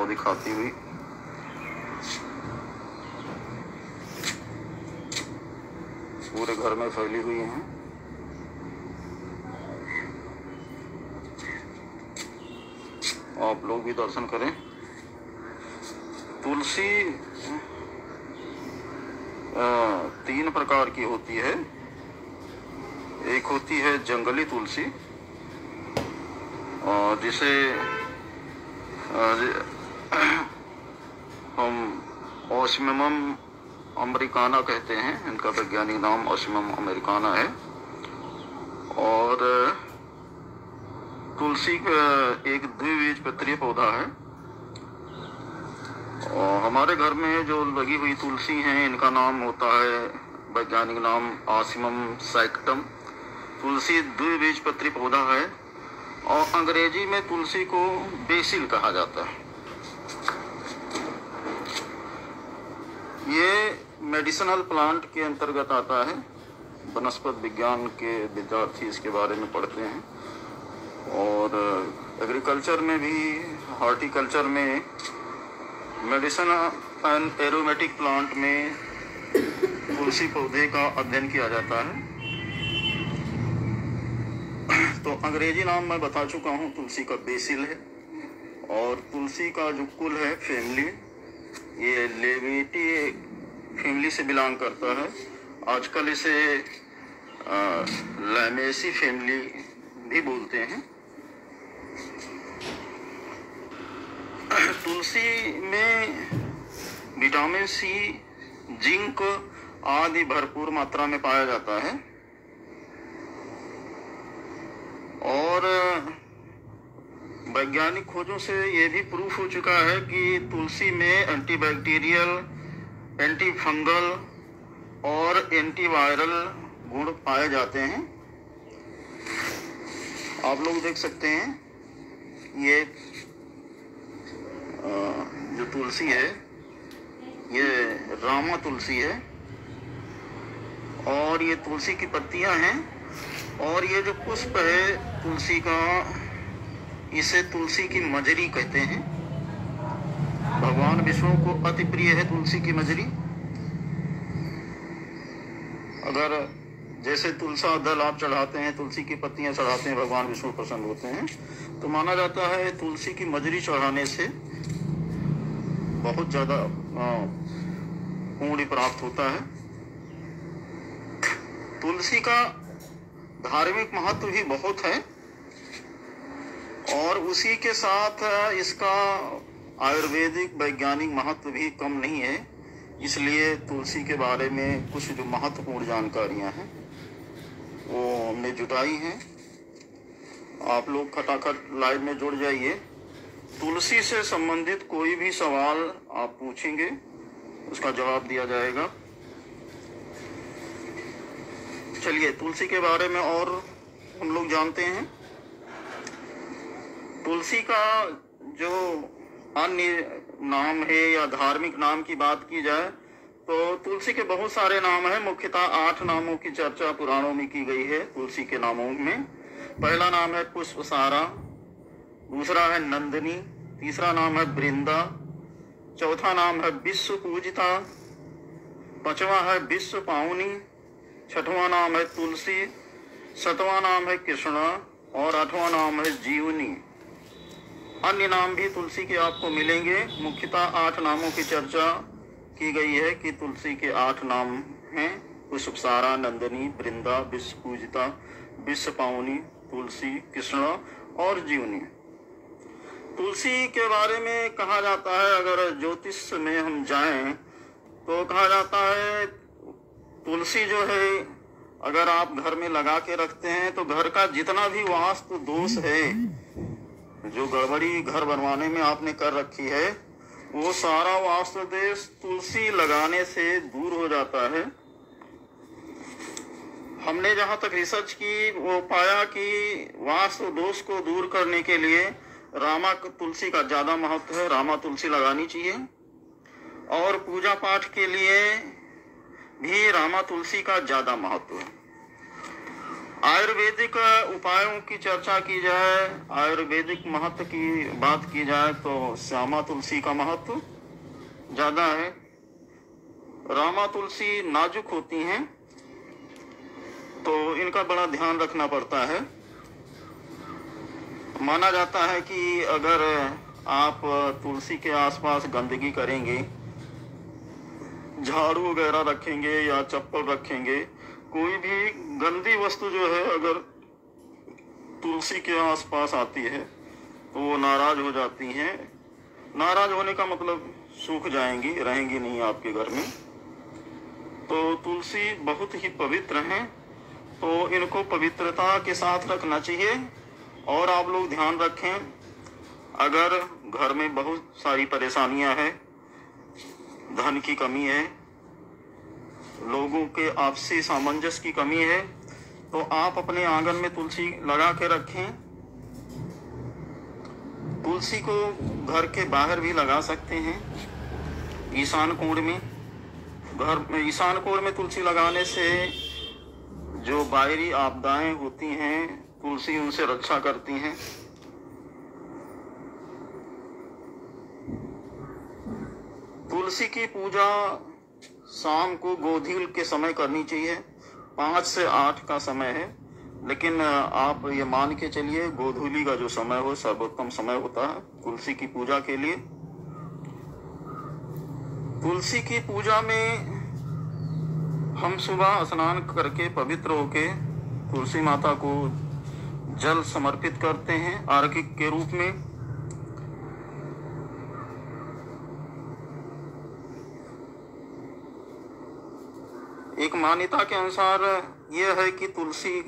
भाव दिखाती हुई पूरे घर में फैली हुई हैं। आप लोग भी दर्शन करें। तुलसी 3 प्रकार की होती है। एक होती है जंगली तुलसी, और जिसे हम ऑस्मियम अमेरिकाना कहते हैं। इनका वैज्ञानिक नाम ऑस्मियम अमेरिकाना है। और तुलसी एक द्विबीजपत्री पौधा है। और हमारे घर में जो लगी हुई तुलसी हैं, इनका नाम होता है, वैज्ञानिक नाम ऑस्मियम सैक्टम। तुलसी द्विबीजपत्री पौधा है और अंग्रेजी में तुलसी को बेसिल कहा जाता है। ये मेडिसिनल प्लांट के अंतर्गत आता है। वनस्पति विज्ञान के विद्यार्थी इसके बारे में पढ़ते हैं। और एग्रीकल्चर में भी, हॉर्टिकल्चर में, मेडिसिन एंड एरोमेटिक प्लांट में तुलसी पौधे का अध्ययन किया जाता है। तो अंग्रेजी नाम मैं बता चुका हूँ, तुलसी का बेसिल है। और तुलसी का जो कुल है, फैमिली, ये लेविटी फैमिली से बिलोंग करता है। आजकल इसे लैमेसी फैमिली भी बोलते हैं। तुलसी में विटामिन सी, जिंक आदि भरपूर मात्रा में पाया जाता है। और वैज्ञानिक खोजों से ये भी प्रूफ हो चुका है कि तुलसी में एंटीबैक्टीरियल, एंटी फंगल और एंटीवायरल गुण पाए जाते हैं। आप लोग देख सकते हैं, ये जो तुलसी है, ये रामा तुलसी है। और ये तुलसी की पत्तियां हैं। और ये जो पुष्प है तुलसी का, इसे तुलसी की मजरी कहते हैं। भगवान विष्णु को अति प्रिय है तुलसी की मजरी। अगर जैसे तुलसा दल आप चढ़ाते हैं, तुलसी की पत्तियां चढ़ाते हैं, भगवान विष्णु प्रसन्न होते हैं, तो माना जाता है तुलसी की मजरी चढ़ाने से बहुत ज्यादा पुण्य प्राप्त होता है। तुलसी का धार्मिक महत्व भी बहुत है, और उसी के साथ इसका आयुर्वेदिक वैज्ञानिक महत्व भी कम नहीं है। इसलिए तुलसी के बारे में कुछ जो महत्वपूर्ण जानकारियां हैं वो हमने जुटाई हैं। आप लोग खटाखट लाइव में जुड़ जाइए। तुलसी से संबंधित कोई भी सवाल आप पूछेंगे, उसका जवाब दिया जाएगा। चलिए तुलसी के बारे में और हम लोग जानते हैं। तुलसी का जो अन्य नाम है या धार्मिक नाम की बात की जाए तो तुलसी के बहुत सारे नाम हैं। मुख्यतः 8 नामों की चर्चा पुराणों में की गई है तुलसी के नामों में। पहला नाम है पुष्पसारा, दूसरा है नंदिनी, तीसरा नाम है वृंदा, चौथा नाम है विश्व पूजिता, पांचवा है विश्व पावनी, छठवां नाम है तुलसी, सातवां नाम है कृष्णा और 8वां नाम है जीवनी। अन्य नाम भी तुलसी के आपको मिलेंगे। मुख्यतः 8 नामों की चर्चा की गई है कि तुलसी के 8 नाम हैं: पुष्पसारा, नंदिनी, वृंदा, विश्व पूजिता, विश्व पावनी, तुलसी, कृष्णा और जीवनी। तुलसी के बारे में कहा जाता है, अगर ज्योतिष में हम जाएं तो कहा जाता है तुलसी जो है अगर आप घर में लगा के रखते हैं तो घर का जितना भी वास्तु दोष है, जो गड़बड़ी घर बनवाने में आपने कर रखी है, वो सारा वास्तु दोष तुलसी लगाने से दूर हो जाता है। हमने जहां तक रिसर्च की वो पाया कि वास्तु दोष को दूर करने के लिए रामा तुलसी का ज्यादा महत्व है। रामा तुलसी लगानी चाहिए। और पूजा पाठ के लिए भी रामा तुलसी का ज्यादा महत्व है। आयुर्वेदिक उपायों की चर्चा की जाए, आयुर्वेदिक महत्व की बात की जाए तो श्यामा तुलसी का महत्व ज्यादा है। रामा तुलसी नाजुक होती हैं तो इनका बड़ा ध्यान रखना पड़ता है। माना जाता है कि अगर आप तुलसी के आसपास गंदगी करेंगे, झाड़ू वगैरह रखेंगे या चप्पल रखेंगे, कोई भी गंदी वस्तु जो है अगर तुलसी के आसपास आती है तो वो नाराज हो जाती हैं। नाराज होने का मतलब सूख जाएंगी, रहेंगी नहीं आपके घर में। तो तुलसी बहुत ही पवित्र हैं, तो इनको पवित्रता के साथ रखना चाहिए। और आप लोग ध्यान रखें, अगर घर में बहुत सारी परेशानियां हैं, धन की कमी है, लोगों के आपसी सामंजस्य की कमी है, तो आप अपने आंगन में तुलसी लगा के रखें। तुलसी को घर के बाहर भी लगा सकते हैं, ईशान कोण में। घर में ईशान कोण में तुलसी लगाने से जो बाहरी आपदाएं होती हैं, तुलसी उनसे रक्षा करती हैं। तुलसी की पूजा शाम को गोधूल के समय करनी चाहिए। 5 से 8 का समय है, लेकिन आप ये मान के चलिए गोधूली का जो समय हो सर्वोत्तम समय होता है तुलसी की पूजा के लिए। तुलसी की पूजा में हम सुबह स्नान करके पवित्र होके तुलसी माता को जल समर्पित करते हैं अर्घ्य के रूप में। एक मान्यता के अनुसार यह है कि तुलसी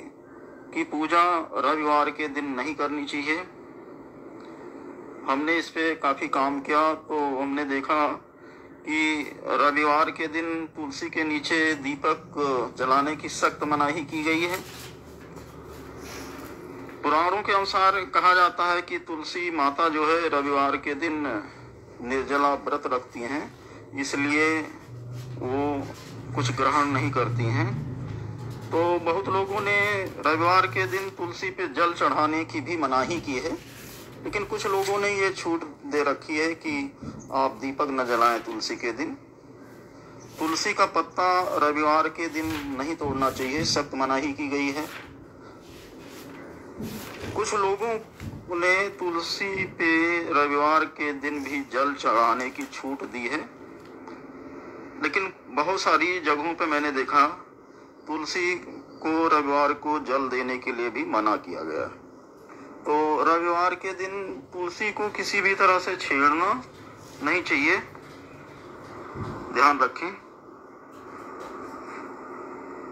की पूजा रविवार के दिन नहीं करनी चाहिए। हमने इस पे काफी काम किया तो हमने देखा कि रविवार के दिन तुलसी के नीचे दीपक जलाने की सख्त मनाही की गई है। पुराणों के अनुसार कहा जाता है कि तुलसी माता जो है रविवार के दिन निर्जला व्रत रखती हैं, इसलिए वो कुछ ग्रहण नहीं करती हैं। तो बहुत लोगों ने रविवार के दिन तुलसी पे जल चढ़ाने की भी मनाही की है, लेकिन कुछ लोगों ने ये छूट दे रखी है कि आप दीपक न जलाएं तुलसी के दिन। तुलसी का पत्ता रविवार के दिन नहीं तोड़ना चाहिए, सख्त मनाही की गई है। कुछ लोगों ने तुलसी पे रविवार के दिन भी जल चढ़ाने की छूट दी है, लेकिन बहुत सारी जगहों पे मैंने देखा तुलसी को रविवार को जल देने के लिए भी मना किया गया। तो रविवार के दिन तुलसी को किसी भी तरह से छेड़ना नहीं चाहिए, ध्यान रखें।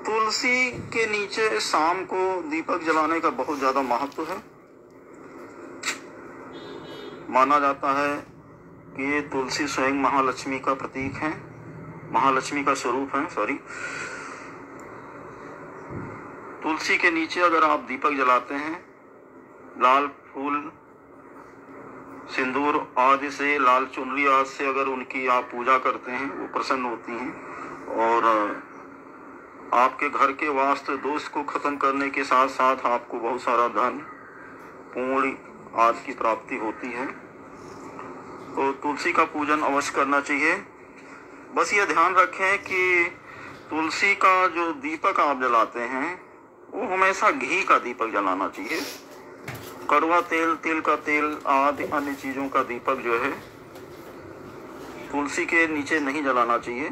तुलसी के नीचे शाम को दीपक जलाने का बहुत ज्यादा महत्व है। माना जाता है कि ये तुलसी स्वयं महालक्ष्मी का प्रतीक है, महालक्ष्मी का स्वरूप है, सॉरी। तुलसी के नीचे अगर आप दीपक जलाते हैं, लाल फूल, सिंदूर आदि से, लाल चुनरी आदि से अगर उनकी आप पूजा करते हैं, वो प्रसन्न होती हैं और आपके घर के वास्तु दोष को खत्म करने के साथ साथ आपको बहुत सारा धन, पूर्ण आदि की प्राप्ति होती है। तो तुलसी का पूजन अवश्य करना चाहिए। बस ये ध्यान रखें कि तुलसी का जो दीपक आप जलाते हैं वो हमेशा घी का दीपक जलाना चाहिए। कड़वा तेल, तिल का तेल आदि अन्य चीजों का दीपक जो है तुलसी के नीचे नहीं जलाना चाहिए।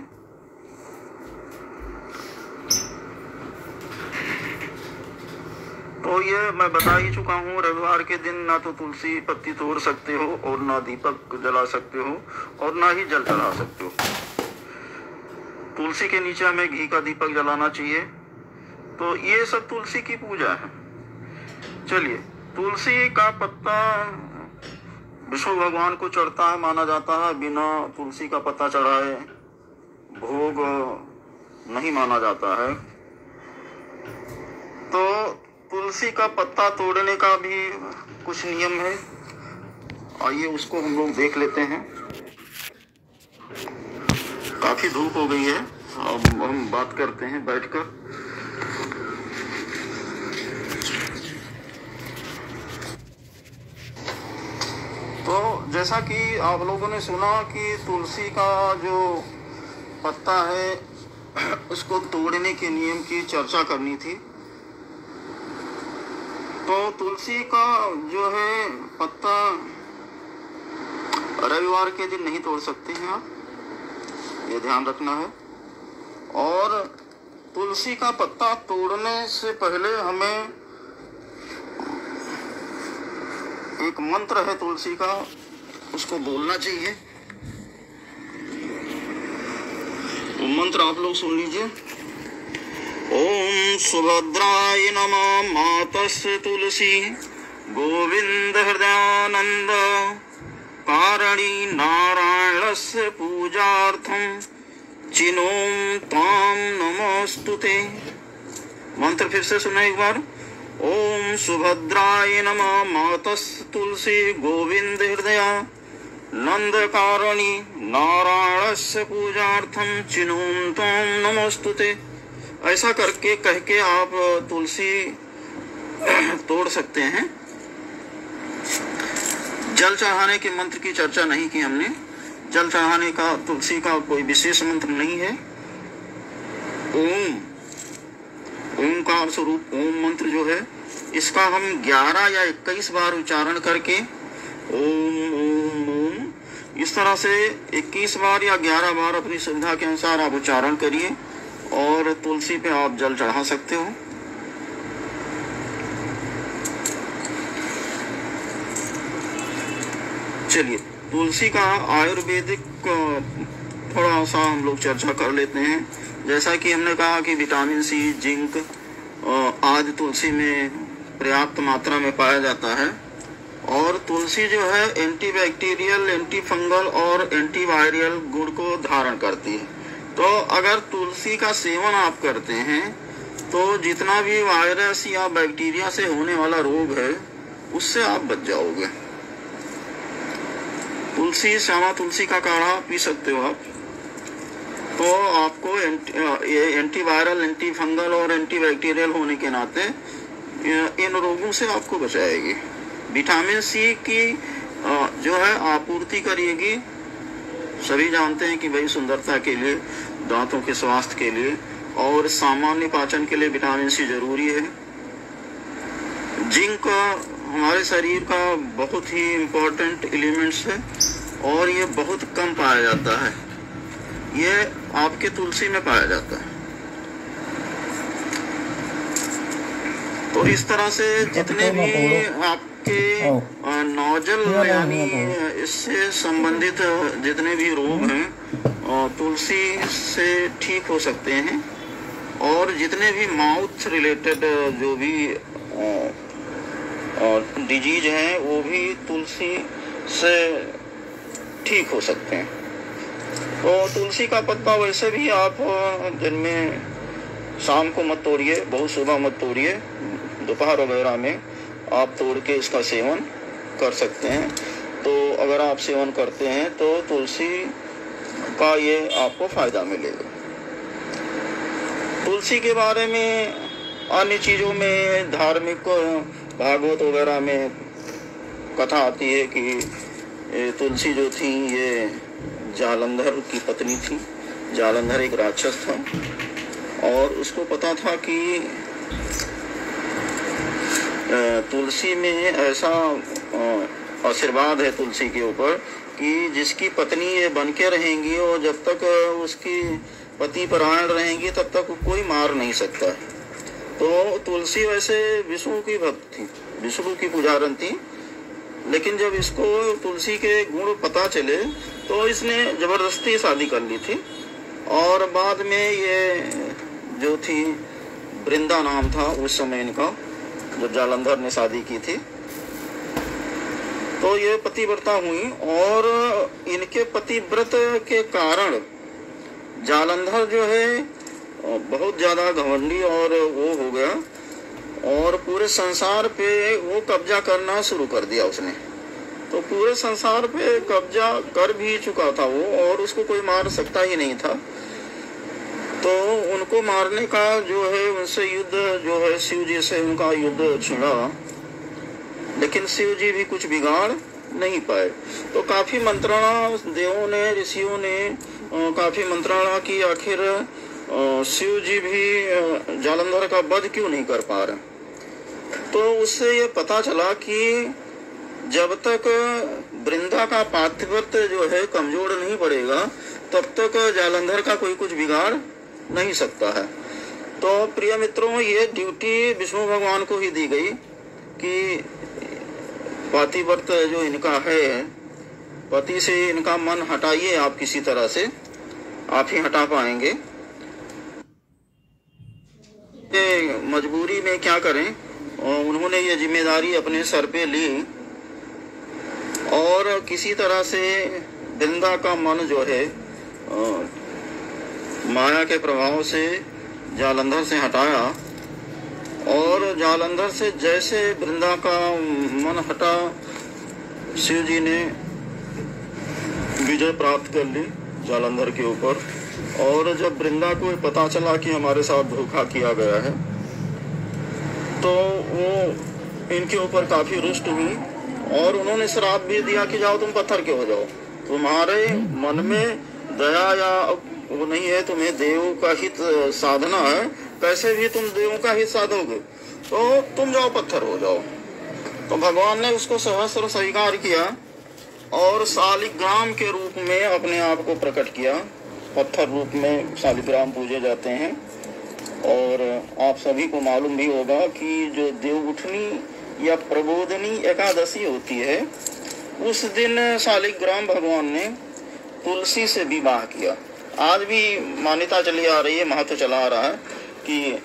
तो ये मैं बता ही चुका हूँ, रविवार के दिन ना तो तुलसी पत्ती तोड़ सकते हो और ना दीपक जला सकते हो और ना ही जल चढ़ा सकते हो। तुलसी के नीचे हमें घी का दीपक जलाना चाहिए। तो ये सब तुलसी की पूजा है। चलिए, तुलसी का पत्ता विष्णु भगवान को चढ़ता है, माना जाता है। बिना तुलसी का पत्ता चढ़ाए भोग नहीं माना जाता है। तो तुलसी का पत्ता तोड़ने का भी कुछ नियम है, आइए उसको हम लोग देख लेते हैं। काफी धूप हो गई है, अब हम बात करते हैं बैठकर। जैसा कि आप लोगों ने सुना कि तुलसी का जो पत्ता है उसको तोड़ने के नियम की चर्चा करनी थी। तो तुलसी का जो है पत्ता रविवार के दिन नहीं तोड़ सकते हैं आप, ये ध्यान रखना है। और तुलसी का पत्ता तोड़ने से पहले हमें एक मंत्र है तुलसी का, उसको बोलना चाहिए। वो मंत्र आप लोग सुन लीजिए। ओम सुभद्राय नमः मातस्य तुलसी गोविंद हृदयानंद कारणी नारायणस्य पूजार्थम चिनोम ताम नमोस्तुते। मंत्र फिर से सुना एक बार। ओम सुभद्राय नमः मातस्य तुलसी गोविंद हृदया नंद कारणी नारायणस्य पूजार्थम चिनोम ताम नमोस्तुते। ऐसा करके कह के आप तुलसी तोड़ सकते हैं। जल चढ़ाने के मंत्र की चर्चा नहीं की हमने। जल चढ़ाने का तुलसी का कोई विशेष मंत्र नहीं है। ओंकार स्वरूप ओम मंत्र जो है, इसका हम 11 या 21 बार उच्चारण करके ओम ओम ओम इस तरह से 21 बार या 11 बार अपनी सुविधा के अनुसार आप उच्चारण करिए और तुलसी पे आप जल चढ़ा सकते हो। चलिए, तुलसी का आयुर्वेदिक थोड़ा सा हम लोग चर्चा कर लेते हैं। जैसा कि हमने कहा कि विटामिन सी, जिंक आदि तुलसी में पर्याप्त मात्रा में पाया जाता है। और तुलसी जो है एंटीबैक्टीरियल, एंटी फंगल और एंटीवायरल गुण को धारण करती है। तो अगर तुलसी का सेवन आप करते हैं तो जितना भी वायरस या बैक्टीरिया से होने वाला रोग है उससे आप बच जाओगे। तुलसी, श्यामा तुलसी का काढ़ा पी सकते हो आप, तो आपको एंटीवायरल, एंटी फंगल और एंटीबैक्टीरियल होने के नाते इन रोगों से आपको बचाएगी। विटामिन सी की जो है आपूर्ति करेगी। सभी जानते हैं कि भाई सुंदरता के लिए, दांतों के स्वास्थ्य के लिए और सामान्य पाचन के लिए विटामिन सी जरूरी है। जिंक हमारे शरीर का बहुत ही इम्पोर्टेंट एलिमेंट्स है और ये बहुत कम पाया जाता है। ये आपके तुलसी में पाया जाता है। तो इस तरह से जितने भी आपके नोजल यानी इससे संबंधित जितने भी रोग हैं तुलसी से ठीक हो सकते हैं। और जितने भी माउथ रिलेटेड जो भी डिजीज हैं वो भी तुलसी से ठीक हो सकते हैं। तो तुलसी का पत्ता वैसे भी आप दिन में शाम को मत तोड़िए, बहुत सुबह मत तोड़िए, दोपहर वगैरह में आप तोड़ के इसका सेवन कर सकते हैं। तो अगर आप सेवन करते हैं तो तुलसी का ये आपको फायदा मिलेगा। तुलसी के बारे में अन्य चीज़ों में, धार्मिक भागवत वगैरह में कथा आती है कि तुलसी जो थी ये जालंधर की पत्नी थी। जालंधर एक राक्षस था और उसको पता था कि तुलसी में ऐसा आशीर्वाद है तुलसी के ऊपर कि जिसकी पत्नी ये बन के रहेंगी और जब तक उसकी पति परायण रहेंगी तब तक कोई मार नहीं सकता। तो तुलसी वैसे विष्णु की भक्त थी, विष्णु की पुजारन थी। लेकिन जब इसको तुलसी के गुण पता चले तो इसने जबरदस्ती शादी कर ली थी। और बाद में ये जो थी, वृंदा नाम था उस समय इनका, जब जालंधर ने शादी की थी, तो ये पतिव्रता हुई। और इनके पतिव्रत के कारण जालंधर जो है बहुत ज्यादा घमंडी और वो हो गया और पूरे संसार पे वो कब्जा करना शुरू कर दिया उसने। तो पूरे संसार पे कब्जा कर भी चुका था वो और उसको कोई मार सकता ही नहीं था। तो उनको मारने का जो है, उनसे युद्ध जो है, शिव जी से उनका युद्ध छिड़ा। लेकिन शिव जी भी कुछ बिगाड़ नहीं पाए। तो काफ़ी मंत्रणा देवों ने, ऋषियों ने काफ़ी मंत्रणा की, आखिर शिव जी भी जालंधर का वध क्यों नहीं कर पा रहे। तो उससे ये पता चला कि जब तक वृंदा का पातिव्रत्य जो है कमजोर नहीं पड़ेगा, तब तक जालंधर का कोई कुछ बिगाड़ नहीं सकता है। तो प्रिय मित्रों, ये ड्यूटी विष्णु भगवान को ही दी गई कि पातिव्रत्य जो इनका है, पति से इनका मन हटाइए आप, किसी तरह से आप ही हटा पाएंगे। मजबूरी में क्या करें, उन्होंने ये जिम्मेदारी अपने सर पे ली और किसी तरह से वृंदा का मन जो है माया के प्रभाव से जालंधर से हटाया, और जालंधर से जैसे वृंदा का मन हटा, शिव जी ने विजय प्राप्त कर ली जालंधर के ऊपर। और जब वृंदा को पता चला कि हमारे साथ धोखा किया गया है, तो वो इनके ऊपर काफी रुष्ट हुई और उन्होंने श्राप भी दिया कि जाओ तुम पत्थर के हो जाओ, तुम्हारे मन में दया या वो नहीं है, तुम्हें देव का हित साधना है, कैसे भी तुम देवों का हित साधोगे, तो तुम जाओ पत्थर हो जाओ। तो भगवान ने उसको सहस्त्र स्वीकार किया और शालिग्राम के रूप में अपने आप को प्रकट किया। पत्थर रूप में शालिग्राम पूजे जाते हैं। और आप सभी को मालूम भी होगा कि जो देवउठनी या प्रबोधनी एकादशी होती है, उस दिन शालिग्राम भगवान ने तुलसी से विवाह किया। आज भी मान्यता चली आ रही है, महत्व चला आ रहा है कि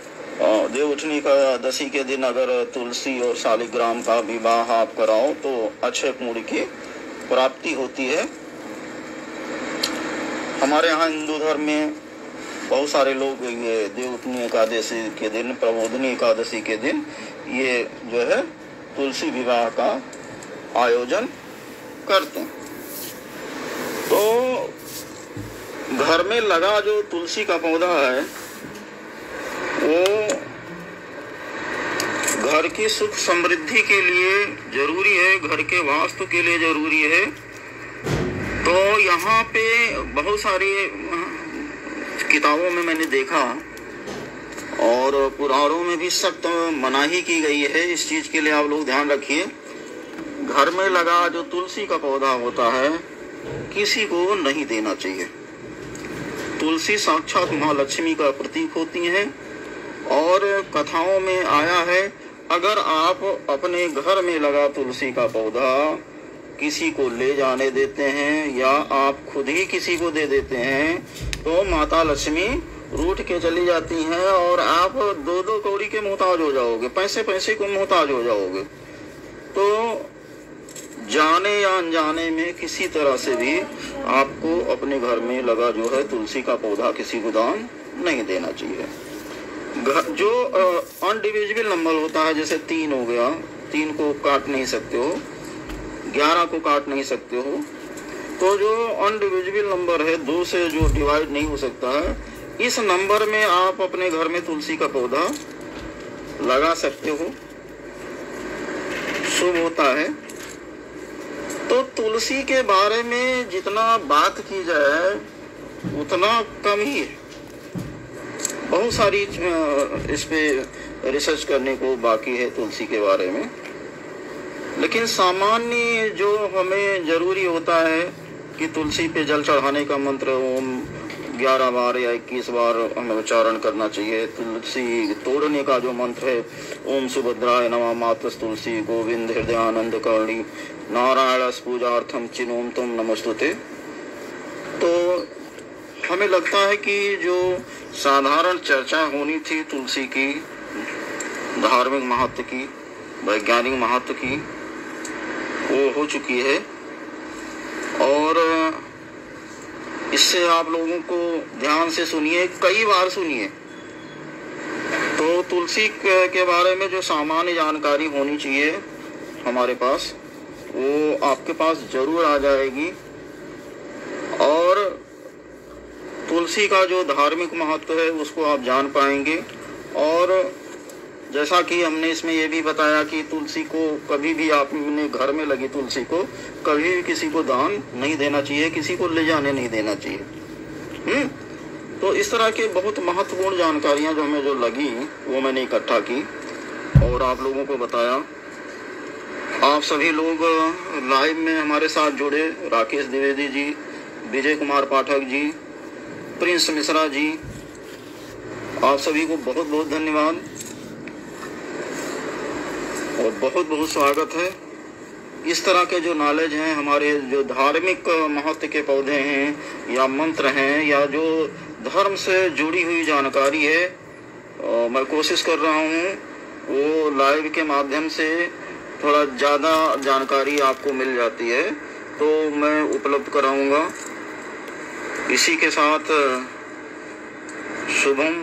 देवउठनी एकादशी के दिन अगर तुलसी और शालिग्राम का विवाह आप कराओ तो अक्षय पुण्य की प्राप्ति होती है। हमारे यहाँ हिंदू धर्म में बहुत सारे लोग ये देवउठनी एकादशी के दिन, प्रबोधनी एकादशी के दिन ये जो है तुलसी विवाह का आयोजन करते हैं। तो घर में लगा जो तुलसी का पौधा है वो घर की सुख समृद्धि के लिए जरूरी है, घर के वास्तु के लिए जरूरी है। तो यहाँ पे बहुत सारी किताबों में मैंने देखा और पुराणों में भी सख्त मनाही की गई है इस चीज के लिए, आप लोग ध्यान रखिए। घर में लगा जो तुलसी का पौधा होता है किसी को नहीं देना चाहिए। तुलसी साक्षात माँ लक्ष्मी का प्रतीक होती है और कथाओं में आया है, अगर आप अपने घर में लगा तुलसी का पौधा किसी को ले जाने देते हैं या आप खुद ही किसी को दे देते हैं तो माता लक्ष्मी रूठ के चली जाती हैं और आप दो दो कौड़ी के मोहताज हो जाओगे, पैसे पैसे को मोहताज हो जाओगे। तो जाने या अनजाने में किसी तरह से भी आपको अपने घर में लगा जो है तुलसी का पौधा किसी को दान नहीं देना चाहिए। जो अनडिविजिबल नंबर होता है, जैसे 3 हो गया, 3 को काट नहीं सकते हो, 11 को काट नहीं सकते हो, तो जो अनडिविजिबल नंबर है 2 से जो डिवाइड नहीं हो सकता है, इस नंबर में आप अपने घर में तुलसी का पौधा लगा सकते हो, शुभ होता है। तो तुलसी के बारे में जितना बात की जाए उतना कम ही है, बहुत सारी इस पे रिसर्च करने को बाकी है तुलसी के बारे में। लेकिन सामान्य जो हमें जरूरी होता है कि तुलसी पे जल चढ़ाने का मंत्र ओम 11 बार या 21 बार हमें उच्चारण करना चाहिए। तुलसी तोड़ने का जो मंत्र है ओम सुभद्राय नमः मातस तुलसी गोविंद हृदयानंद कर्णी नारायण पूजार्थम चिनोम तुम नमस्तुते। तो हमें लगता है कि जो साधारण चर्चा होनी थी तुलसी की, धार्मिक महत्व की, वैज्ञानिक महत्व की, वो हो चुकी है। और इससे आप लोगों को ध्यान से सुनिए, कई बार सुनिए। तो तुलसी के बारे में जो सामान्य जानकारी होनी चाहिए हमारे पास, वो आपके पास जरूर आ जाएगी। और तुलसी का जो धार्मिक महत्व है उसको आप जान पाएंगे। और जैसा कि हमने इसमें ये भी बताया कि तुलसी को कभी भी आपने घर में लगी तुलसी को कभी भी किसी को दान नहीं देना चाहिए, किसी को ले जाने नहीं देना चाहिए। तो इस तरह के बहुत महत्वपूर्ण जानकारियां जो हमें जो लगी वो मैंने इकट्ठा की और आप लोगों को बताया। आप सभी लोग लाइव में हमारे साथ जुड़े, राकेश द्विवेदी जी, विजय कुमार पाठक जी, प्रिंस मिश्रा जी, आप सभी को बहुत बहुत धन्यवाद और बहुत बहुत स्वागत है। इस तरह के जो नॉलेज हैं, हमारे जो धार्मिक महत्व के पौधे हैं या मंत्र हैं या जो धर्म से जुड़ी हुई जानकारी है, मैं कोशिश कर रहा हूँ वो लाइव के माध्यम से थोड़ा ज़्यादा जानकारी आपको मिल जाती है तो मैं उपलब्ध कराऊंगा। इसी के साथ शुभम